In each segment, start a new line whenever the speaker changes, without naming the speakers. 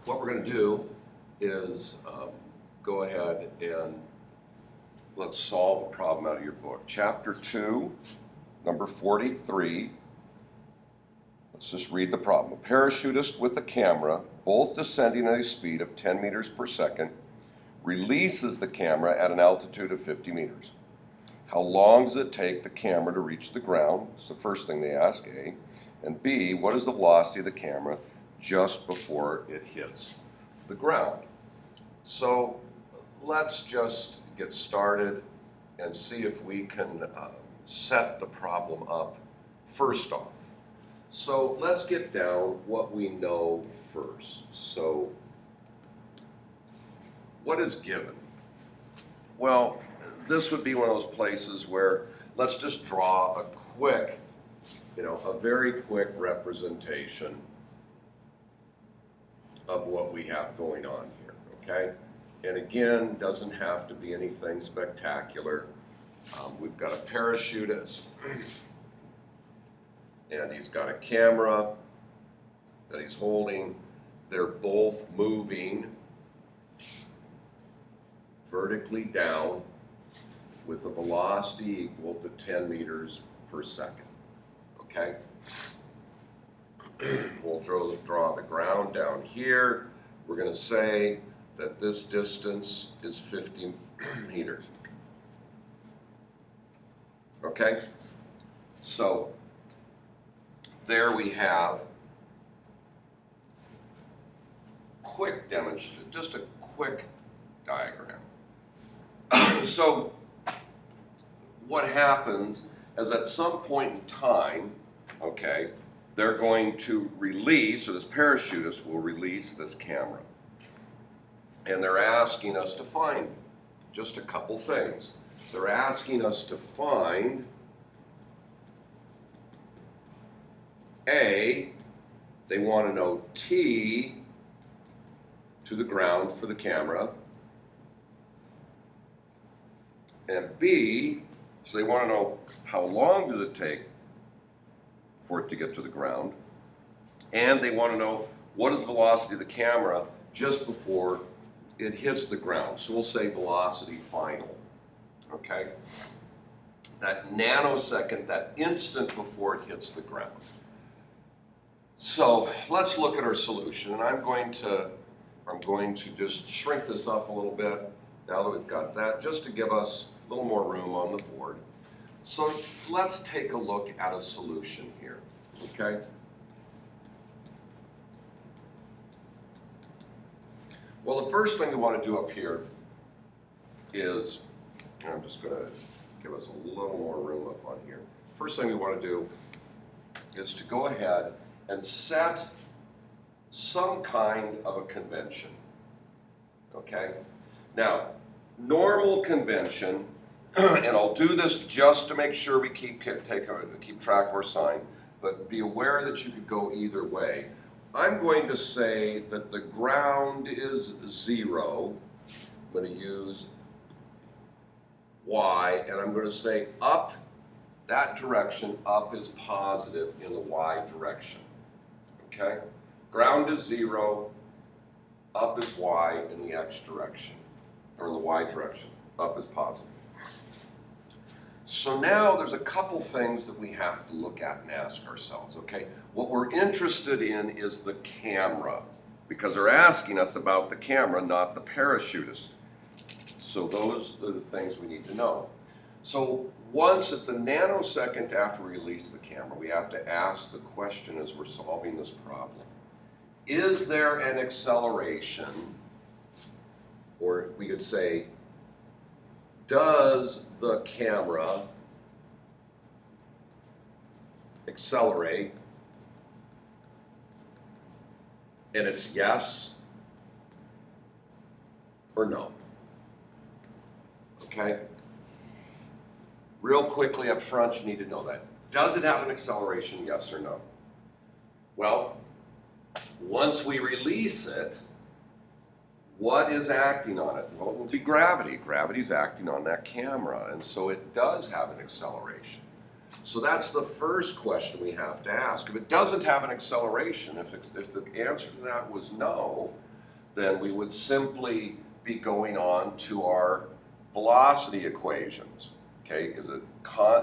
what we're going to do is go ahead and let's solve a problem out of your book. Chapter 2, number 43. Let's just read the problem. A parachutist with a camera, both descending at a speed of 10 meters per second, releases the camera at an altitude of 50 meters. How long does it take the camera to reach the ground? It's the first thing they ask, A. And B, what is the velocity of the camera just before it hits the ground? So let's just get started and see if we can set the problem up first off. So let's get down what we know first. So what is given? Well, this would be one of those places where let's just draw a quick, a very quick representation of what we have going on here, okay? And again, doesn't have to be anything spectacular. We've got a parachutist, and he's got a camera that he's holding. They're both moving vertically down with a velocity equal to 10 meters per second, okay? We'll draw the ground down here. We're going to say that this distance is 50 meters. Okay? So there we have quick demonstration, just a quick diagram. So what happens is at some point in time, okay, they're going to release, or this parachutist will release this camera. And they're asking us to find just a couple things. They're asking us to find A, they want to know T to the ground for the camera. And B, so they want to know how long does it take for it to get to the ground. And they want to know what is the velocity of the camera just before it hits the ground. So we'll say velocity final, okay? That nanosecond, that instant before it hits the ground. So let's look at our solution, and I'm going to just shrink this up a little bit now that we've got that, just to give us a little more room on the board. So let's take a look at a solution here, okay? Well, the first thing we want to do up here is, and I'm just going to give us a little more room up on here. First thing we want to do is to go ahead and set some kind of a convention, okay? Now, normal convention, and I'll do this just to make sure we keep track of our sign, but be aware that you could go either way. I'm going to say that the ground is 0. I'm going to use Y, and I'm going to say up, that direction, up is positive in the Y direction. Okay? Ground is 0, up is Y in the X direction, or in the Y direction. Up is positive. So now there's a couple things that we have to look at and ask ourselves, okay? What we're interested in is the camera, because they're asking us about the camera, not the parachutist. So those are the things we need to know. So once at the nanosecond after we release the camera, we have to ask the question as we're solving this problem. Is there an acceleration, or we could say, does the camera accelerate? And it's yes or no. Okay? Real quickly up front, you need to know that. Does it have an acceleration, yes or no? Well, once we release it, what is acting on it? Well, it will be gravity. Gravity's acting on that camera, and so it does have an acceleration. So that's the first question we have to ask. If it doesn't have an acceleration, if the answer to that was no, then we would simply be going on to our velocity equations. Okay, is it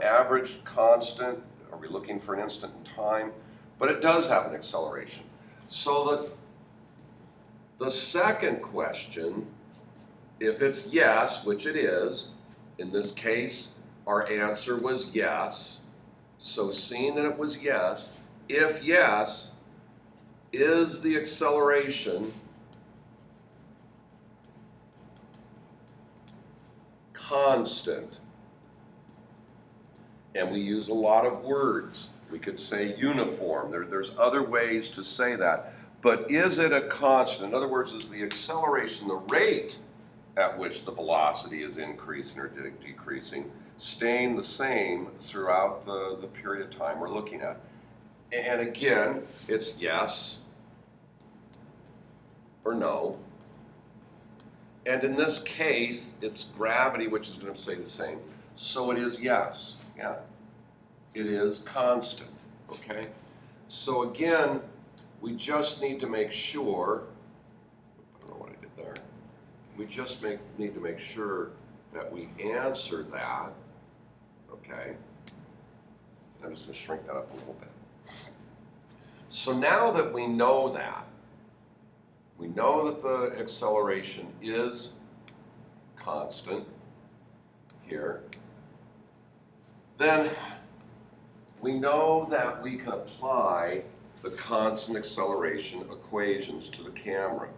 average, constant? Are we looking for an instant in time? But it does have an acceleration. So the second question, if it's yes, which it is, in this case, our answer was yes. So seeing that it was yes, if yes, is the acceleration constant? And we use a lot of words. We could say uniform. There's other ways to say that. But is it a constant? In other words, is the acceleration, the rate at which the velocity is increasing or decreasing, staying the same throughout the period of time we're looking at? And again, it's yes or no. And in this case, it's gravity, which is going to stay the same. So it is yes. Yeah. It is constant. Okay? So again, we just need to make sure, I don't know what I did there. We just need to make sure that we answer that. Okay? I'm just going to shrink that up a little bit. So now that we know that the acceleration is constant here, then we know that we can apply the constant acceleration equations to the camera.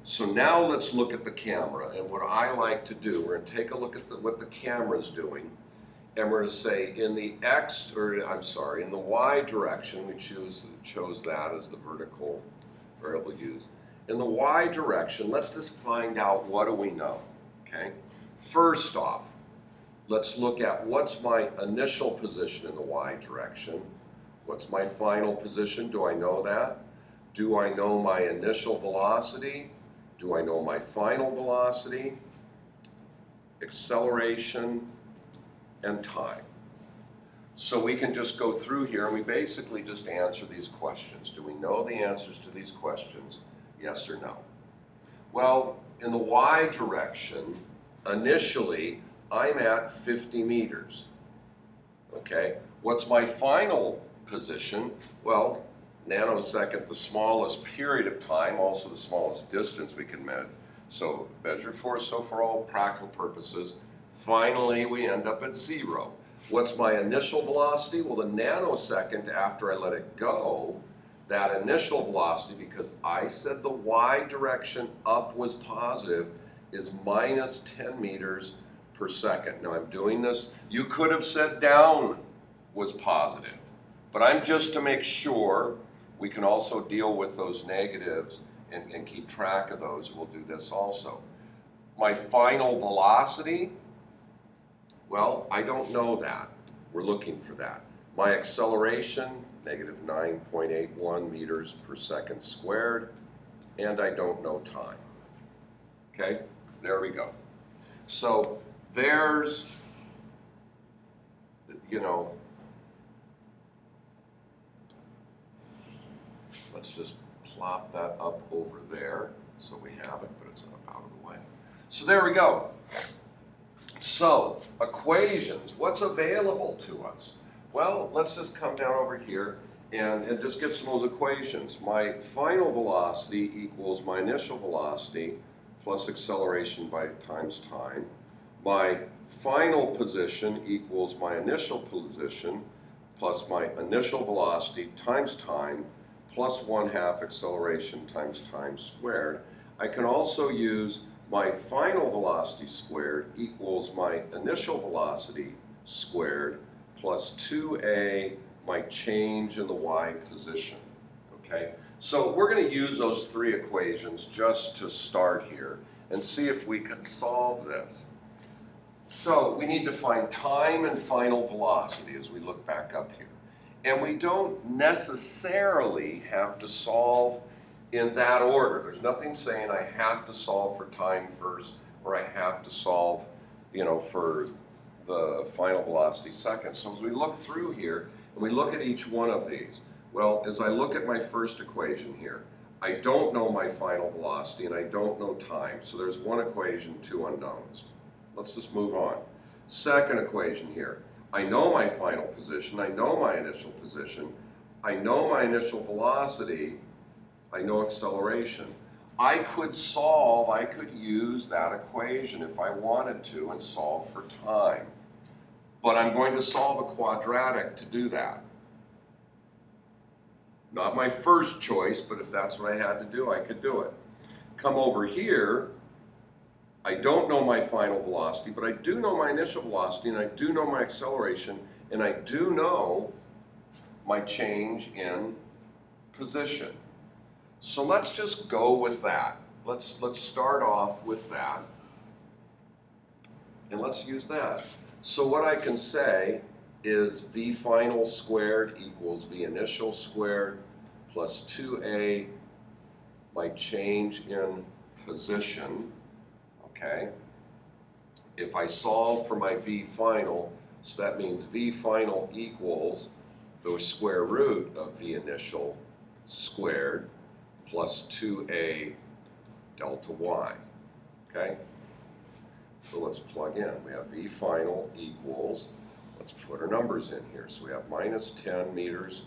So now let's look at the camera, and what I like to do, we're going to take a look at what the camera's doing, and we're going to say in the in the y direction, we chose that as the vertical variable used. In the y direction, let's just find out what do we know, okay? First off, let's look at what's my initial position in the y direction. What's my final position? Do I know that? Do I know my initial velocity? Do I know my final velocity? Acceleration and time. So we can just go through here and we basically just answer these questions. Do we know the answers to these questions? Yes or no? Well, in the y direction, initially, I'm at 50 meters. Okay, what's my final position? Well, nanosecond, the smallest period of time, also the smallest distance we can measure. So measure for all practical purposes, finally we end up at 0. What's my initial velocity? Well, the nanosecond after I let it go, that initial velocity, because I said the y direction up was positive, is minus 10 meters per second. Now I'm doing this, you could have said down was positive, but I'm just to make sure we can also deal with those negatives and keep track of those. We'll do this also. My final velocity, well, I don't know that. We're looking for that. My acceleration, negative 9.81 meters per second squared, and I don't know time. Okay, there we go. So there's, let's just plop that up over there so we have it, but it's up out of the way. So there we go. So equations, what's available to us? Well, let's just come down over here and just get some of those equations. My final velocity equals my initial velocity plus acceleration by times time. My final position equals my initial position plus my initial velocity times time plus 1/2 acceleration times time squared. I can also use my final velocity squared equals my initial velocity squared plus 2a, my change in the y position, okay? So we're going to use those three equations just to start here and see if we can solve this. So we need to find time and final velocity as we look back up here. And we don't necessarily have to solve in that order. There's nothing saying I have to solve for time first or I have to solve, for the final velocity second. So as we look through here and we look at each one of these, well, as I look at my first equation here, I don't know my final velocity, and I don't know time. So there's one equation, two unknowns. Let's just move on. Second equation here. I know my final position. I know my initial position. I know my initial velocity. I know acceleration. I could use that equation if I wanted to and solve for time. But I'm going to solve a quadratic to do that. Not my first choice, but if that's what I had to do, I could do it. Come over here, I don't know my final velocity, but I do know my initial velocity, and I do know my acceleration, and I do know my change in position. So let's just go with that. Let's start off with that, and let's use that. So what I can say is v final squared equals v initial squared plus 2a, my change in position, okay? If I solve for my v final, so that means v final equals the square root of v initial squared plus 2a delta y, okay? So let's plug in. We have v final equals, let's put our numbers in here. So we have minus 10 meters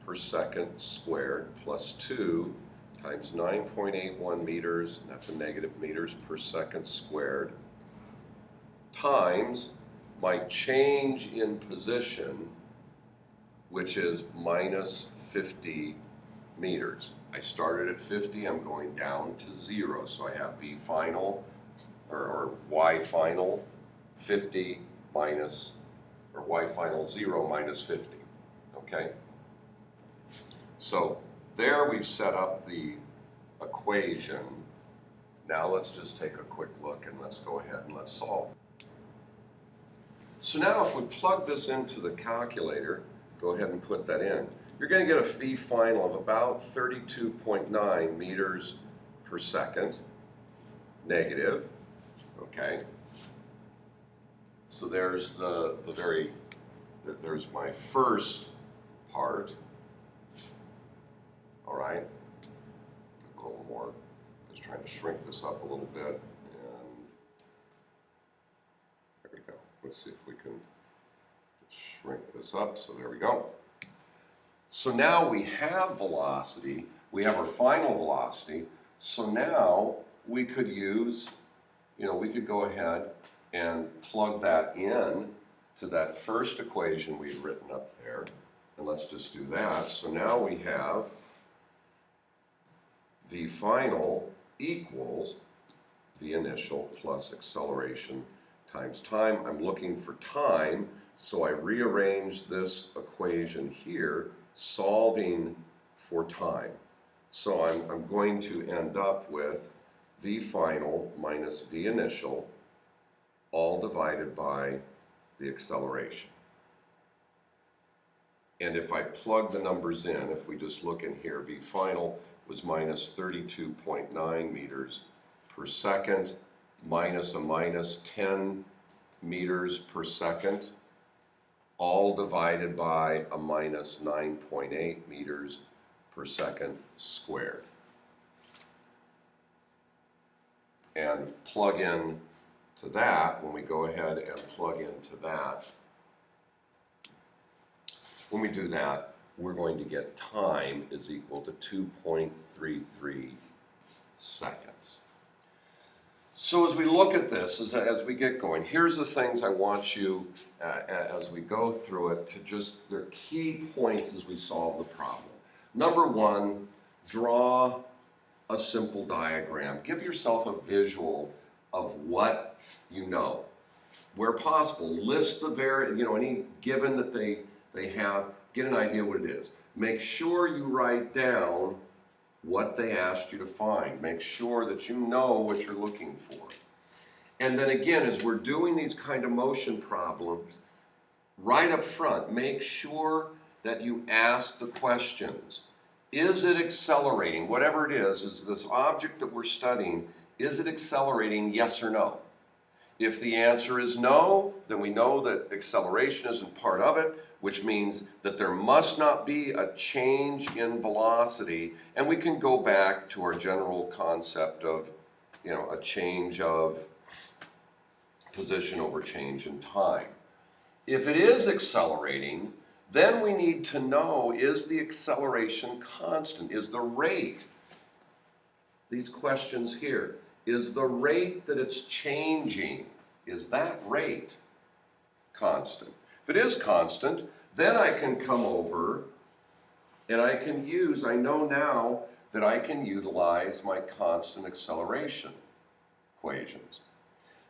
per second squared plus 2 times 9.81 meters, and that's a negative meters per second squared, times my change in position, which is minus 50 meters. I started at 50, I'm going down to 0. So I have v final, or y final 50 minus, or y final 0 minus 50, okay? So there we've set up the equation. Now let's just take a quick look and let's go ahead and let's solve. So now if we plug this into the calculator, go ahead and put that in, you're going to get a v final of about 32.9 meters per second, negative, okay? So there's there's my first part, all right? A little more, just trying to shrink this up a little bit, and there we go. Let's see if we can shrink this up, so there we go. So now we have velocity, we have our final velocity, so now we could use, we could go ahead and plug that in to that first equation we've written up there, and let's just do that. So now we have v final equals v initial plus acceleration times time. I'm looking for time, so I rearrange this equation here, solving for time. So I'm going to end up with v final minus v initial, all divided by the acceleration. And if I plug the numbers in, if we just look in here, v final was minus 32.9 meters per second, minus a minus 10 meters per second, all divided by a minus 9.8 meters per second squared. And plug in to that, when we go ahead and plug into that, when we do that, we're going to get time is equal to 2.33 seconds. So as we look at this, as we get going, here's the things I want you, as we go through it, to just, they're key points as we solve the problem. Number one, draw a simple diagram. Give yourself a visual of what you know. Where possible, list the any given that they have, get an idea what it is. Make sure you write down what they asked you to find. Make sure that you know what you're looking for. And then again, as we're doing these kind of motion problems, right up front, make sure that you ask the questions. Is it accelerating? Whatever it is this object that we're studying, is it accelerating, yes or no? If the answer is no, then we know that acceleration isn't part of it. which means that there must not be a change in velocity, and we can go back to our general concept of, a change of position over change in time. If it is accelerating, then we need to know, is the acceleration constant? Is the rate, these questions here, is the rate that it's changing, is that rate constant? If it is constant, then I can come over and I know now that I can utilize my constant acceleration equations.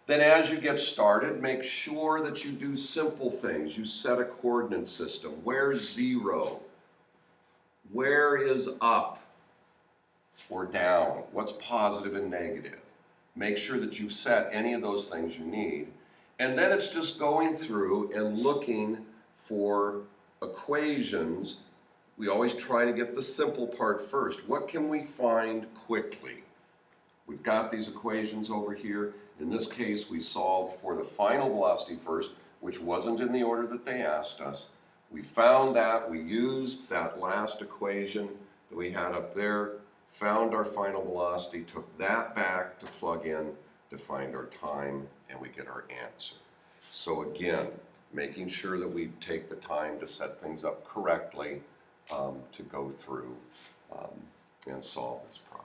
Then as you get started, make sure that you do simple things. You set a coordinate system. Where's 0? Where is up or down? What's positive and negative? Make sure that you've set any of those things you need. And then it's just going through and looking for equations. We always try to get the simple part first. What can we find quickly? We've got these equations over here. In this case, we solved for the final velocity first, which wasn't in the order that they asked us. We found that, we used that last equation that we had up there, found our final velocity, took that back to plug in to find our time, and we get our answer. So again, making sure that we take the time to set things up correctly to go through and solve this problem.